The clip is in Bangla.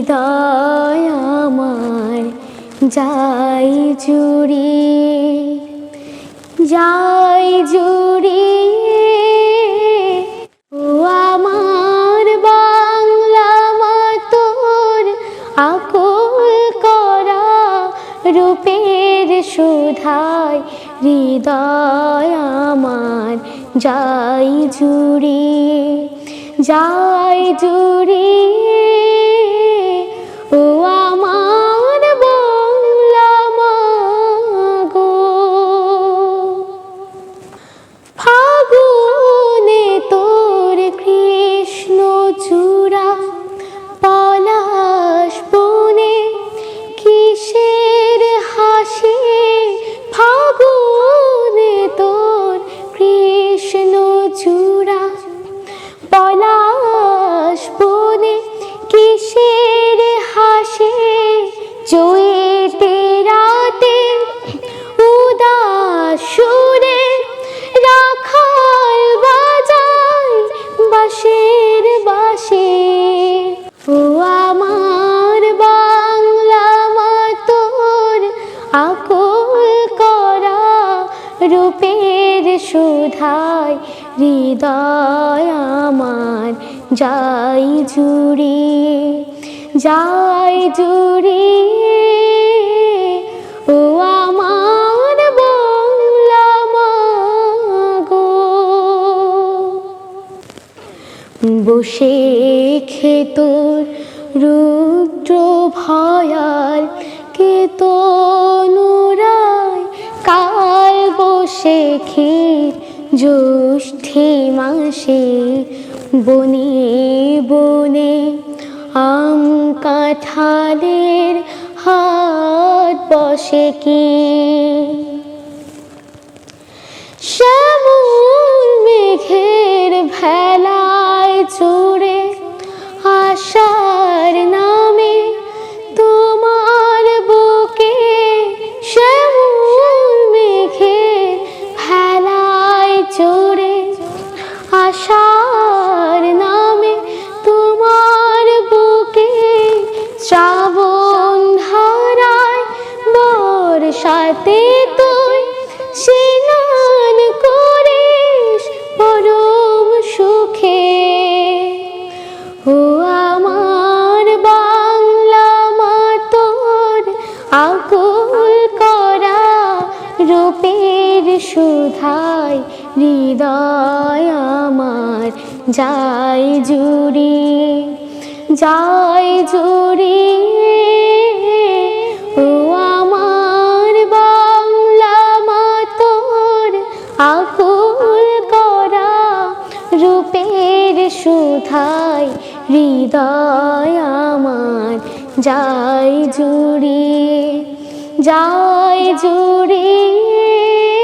হৃদয় আমার যাই জুড়িয়ে, যাই জুড়িয়ে। ও আমার বাংলা মা তোর আকুল করা রূপের সুধায় হৃদয় আমার যাই জুড়িয়ে, যাই জুড়িয়ে। ও আমার বাংলা মা গো, ফাগুনে তোর কৃষ্ণ চূড়া পলাশ বনে কিসের হাসি। ফাগুনে তোর কৃষ্ণ চূড়া পলাশ বনে কিসের হাসি। চৈতে রাতে উদাস সুরে রাখাল বাজায় বাঁশের বাঁশি। ও আমার বাংলা মা তোর আকুল করা রূপের সুধায় হৃদয় আমার যাই জুড়িয়ে, যাই জুড়িয়ে। ও আমার বাংলা মা গো, বসে খেতোর রুদ্র ভয়াল কে তনুরায় কাল বসে খেত জ্যৈষ্ঠী মাসে বনে বনে আম কাঁঠালের হাট বসে কি। শ্যামল মেঘের ভেলায় চড়ে আশার নামে তোমার বুকে। শ্যামল মেঘের ভেলায় চড়ে আশার নামে তোমার বুকে। শ্রাবণ ধারায় বর্ষাতে তুই স্নান করিস পরম সুখে। ও আমার বাংলা মা তোর আকুল করা রূপের সুধায় হৃদয় আমার যাই জুড়িয়ে, যাই জুড়িয়ে। ও আমার বাংলা মা তোর আকুল করা রূপের সুধায় হৃদয় আমার যাই জুড়িয়ে, যাই জুড়িয়ে।